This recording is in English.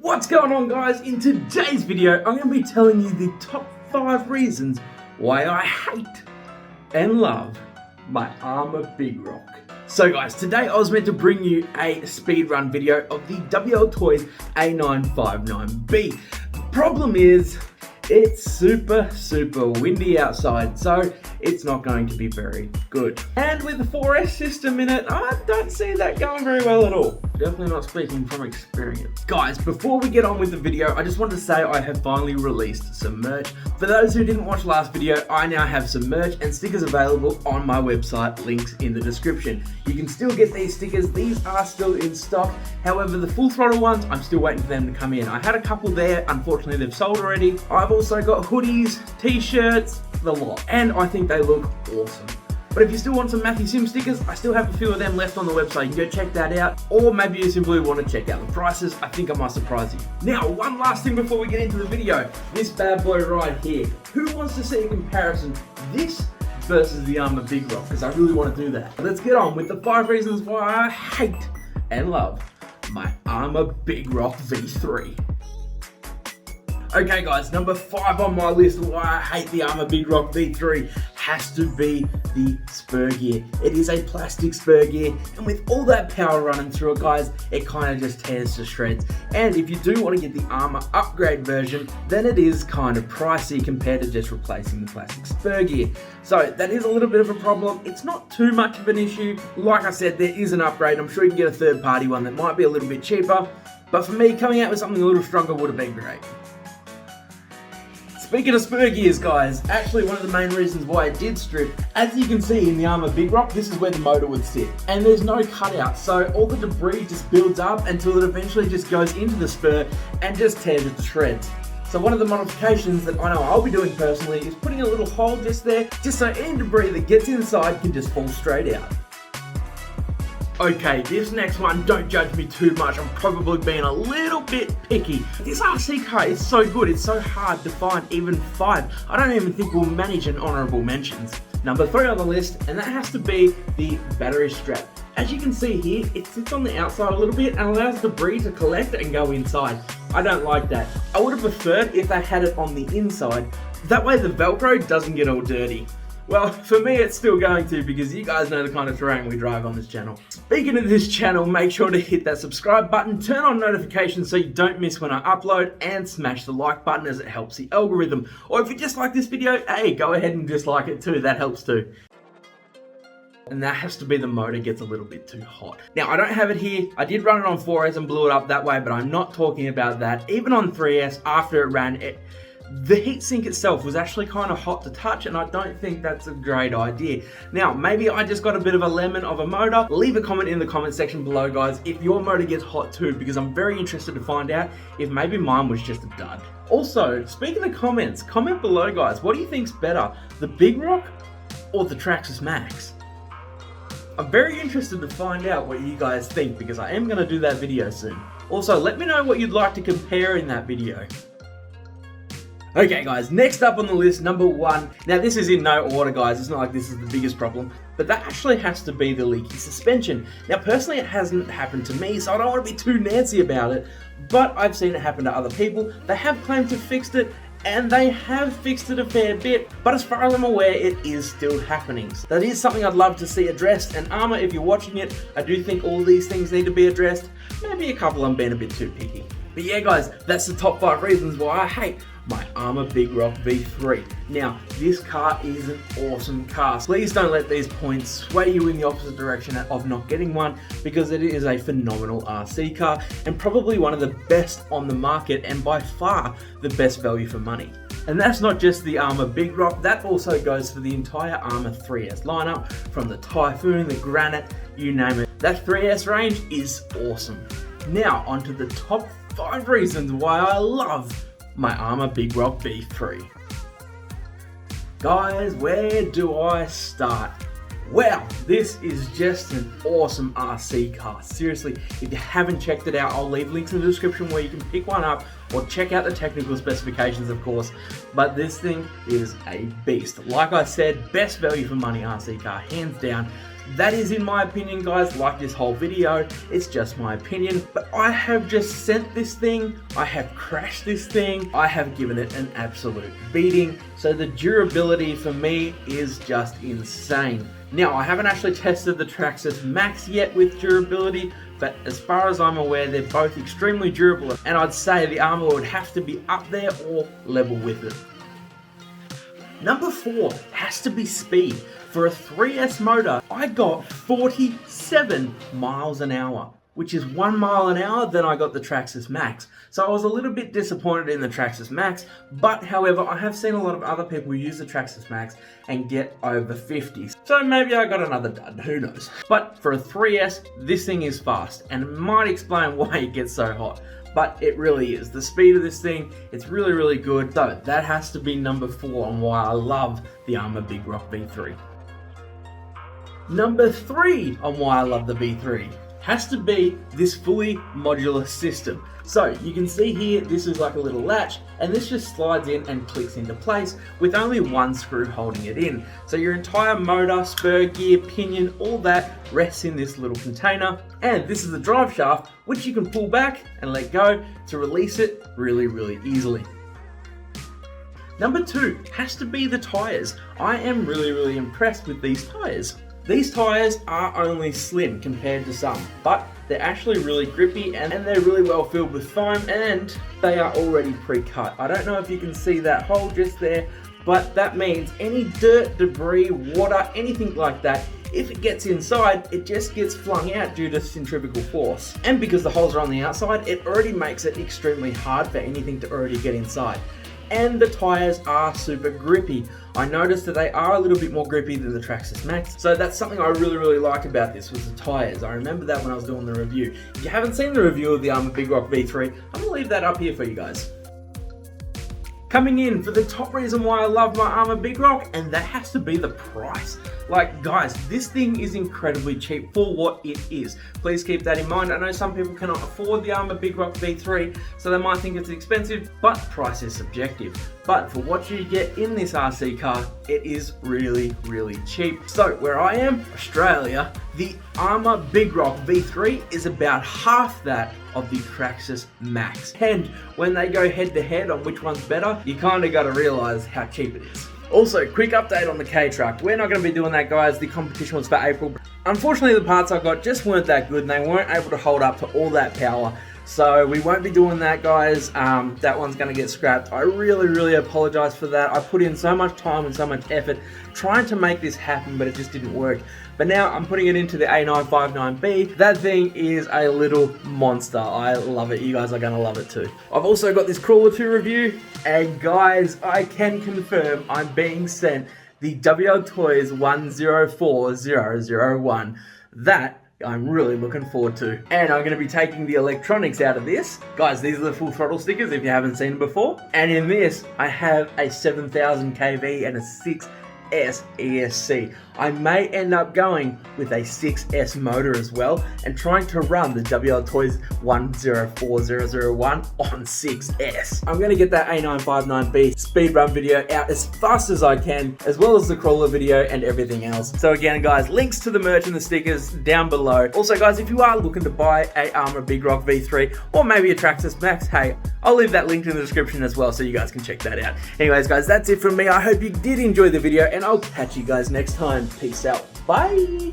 What's going on, guys? In today's video, I'm going to be telling you the top 5 reasons why I hate and love my Arrma Big Rock. So guys, today I was meant to bring you a speedrun video of the WL Toys A959B. The problem is, it's super windy outside, so it's not going to be very good. And with the 4S system in it, I don't see that going very well at all. Definitely not speaking from experience. Guys, before we get on with the video, I just wanted to say I have finally released some merch. For those who didn't watch last video, I now have some merch and stickers available on my website, links in the description. You can still get these stickers, these are still in stock. However, the full throttle ones, I'm still waiting for them to come in. I had a couple there, unfortunately they've sold already. I've also got hoodies, t-shirts, the lot, and I think they look awesome. But if you still want some Matthew Sim stickers, I still have a few of them left on the website. You can go check that out, or maybe you simply want to check out the prices. I think I might surprise you. Now, one last thing before we get into the video. This bad boy right here. Who wants to see a comparison this versus the Arrma Big Rock? Because I really want to do that. Let's get on with the 5 reasons why I hate and love my Arrma Big Rock V3. Okay guys, number 5 on my list of why I hate the Arrma Big Rock V3 has to be the spur gear. It is a plastic spur gear, and with all that power running through it, guys, it kind of just tears to shreds. And if you do want to get the Arrma upgrade version, then it is kind of pricey compared to just replacing the plastic spur gear. So that is a little bit of a problem. It's not too much of an issue. Like I said, there is an upgrade. I'm sure you can get a third-party one that might be a little bit cheaper, but for me, coming out with something a little stronger would have been great. Speaking of spur gears, guys, actually one of the main reasons why it did strip, as you can see in the Arrma Big Rock, this is where the motor would sit. And there's no cutout, so all the debris just builds up until it eventually just goes into the spur and just tears it to shreds. So one of the modifications that I know I'll be doing personally is putting a little hole just there, just so any debris that gets inside can just fall straight out. Okay, this next one, don't judge me too much, I'm probably being a little bit picky. This RC car is so good, it's so hard to find even 5. I don't even think we'll manage an honourable mentions. Number 3 on the list, and that has to be the battery strap. As you can see here, it sits on the outside a little bit and allows debris to collect and go inside. I don't like that. I would have preferred if they had it on the inside. That way the Velcro doesn't get all dirty. Well, for me it's still going to, because you guys know the kind of terrain we drive on this channel. Speaking of this channel, make sure to hit that subscribe button, turn on notifications so you don't miss when I upload, and smash the like button as it helps the algorithm. Or if you just like this video, hey, go ahead and dislike it too, that helps too. And that has to be the motor gets a little bit too hot. Now, I don't have it here. I did run it on 4S and blew it up that way, but I'm not talking about that. Even on 3S, after it ran, the heatsink itself was actually kind of hot to touch, and I don't think that's a great idea. Now, maybe I just got a bit of a lemon of a motor. Leave a comment in the comment section below, guys, if your motor gets hot too, because I'm very interested to find out if maybe mine was just a dud. Also, speaking of comments, comment below, guys, what do you think's better, the Big Rock or the Traxxas Maxx? I'm very interested to find out what you guys think, because I am going to do that video soon. Also, let me know what you'd like to compare in that video. Okay guys, next up on the list, number 1. Now this is in no order, guys, it's not like this is the biggest problem, but that actually has to be the leaky suspension. Now personally it hasn't happened to me, so I don't want to be too Nancy about it, but I've seen it happen to other people. They have claimed to fixed it, and they have fixed it a fair bit, but as far as I'm aware, it is still happening. So that is something I'd love to see addressed, and Arrma, if you're watching it, I do think all these things need to be addressed. Maybe a couple I'm being a bit too picky. But yeah guys, that's the top 5 reasons why I hate my Arrma Big Rock V3. Now, this car is an awesome car. Please don't let these points sway you in the opposite direction of not getting one, because it is a phenomenal RC car and probably one of the best on the market, and by far the best value for money. And that's not just the Arrma Big Rock, that also goes for the entire Arrma 3S lineup, from the Typhoon, the Granite, you name it. That 3S range is awesome. Now, onto the top 5 reasons why I love my Arrma Big Rock V3. Guys, where do I start? Well, this is just an awesome RC car. Seriously, if you haven't checked it out, I'll leave links in the description where you can pick one up, or check out the technical specifications, of course. But this thing is a beast. Like I said, best value for money RC car, hands down. That is in my opinion, guys. Like this whole video, it's just my opinion, but I have just sent this thing, I have crashed this thing, I have given it an absolute beating, so the durability for me is just insane. Now, I haven't actually tested the Traxxas Maxx yet with durability, but as far as I'm aware, they're both extremely durable, and I'd say the Arrma would have to be up there or level with it. Number 4 has to be speed. For a 3S motor, I got 47 miles an hour, which is 1 mile an hour than I got the Traxxas Maxx. So I was a little bit disappointed in the Traxxas Maxx, but however, I have seen a lot of other people use the Traxxas Maxx and get over 50. So maybe I got another dud, who knows. But for a 3S, this thing is fast, and it might explain why it gets so hot. But it really is. The speed of this thing, it's really, really good. So that has to be number 4 on why I love the Arrma Big Rock V3. Number 3 on why I love the V3 has to be this fully modular system. So you can see here, this is like a little latch, and this just slides in and clicks into place with only one screw holding it in. So your entire motor, spur gear, pinion, all that rests in this little container. And this is the drive shaft, which you can pull back and let go to release it really, really easily. Number 2 has to be the tires. I am really, really impressed with these tires. These tires are only slim compared to some, but they're actually really grippy and they're really well filled with foam, and they are already pre-cut. I don't know if you can see that hole just there, but that means any dirt, debris, water, anything like that, if it gets inside, it just gets flung out due to centrifugal force. And because the holes are on the outside, it already makes it extremely hard for anything to already get inside. And the tires are super grippy. I noticed that they are a little bit more grippy than the Traxxas Maxx, so that's something I really, really like about this, was the tires. I remember that when I was doing the review. If you haven't seen the review of the Arrma Big Rock V3, I'm gonna leave that up here for you guys. Coming in for the top reason why I love my Arrma Big Rock, and that has to be the price. Like, guys, this thing is incredibly cheap for what it is. Please keep that in mind. I know some people cannot afford the Arrma Big Rock V3, so they might think it's expensive, but price is subjective. But for what you get in this RC car, it is really, really cheap. So where I am, Australia, the Arrma Big Rock V3 is about half that of the Traxxas Maxx. And when they go head to head on which one's better, you kind of got to realize how cheap it is. Also, quick update on the K-Truck. We're not going to be doing that, guys. The competition was for April. Unfortunately, the parts I got just weren't that good and they weren't able to hold up to all that power. So we won't be doing that, guys. That one's going to get scrapped. I really, really apologize for that. I put in so much time and so much effort trying to make this happen, but it just didn't work. But now I'm putting it into the A959B. That thing is a little monster. I love it. You guys are going to love it too. I've also got this crawler to review. And guys, I can confirm I'm being sent the WL Toys 104001. That I'm really looking forward to. And I'm going to be taking the electronics out of this. Guys, these are the full throttle stickers if you haven't seen them before. And in this, I have a 7000 kV and a 6S ESC. I may end up going with a 6S motor as well and trying to run the WL Toys 104001 on 6S. I'm going to get that A959B speed run video out as fast as I can, as well as the crawler video and everything else. So again, guys, links to the merch and the stickers down below. Also, guys, if you are looking to buy a Arrma Big Rock V3 or maybe a Traxxas Maxx, hey, I'll leave that link in the description as well so you guys can check that out. Anyways, guys, that's it from me. I hope you did enjoy the video and I'll catch you guys next time. Peace out. Bye.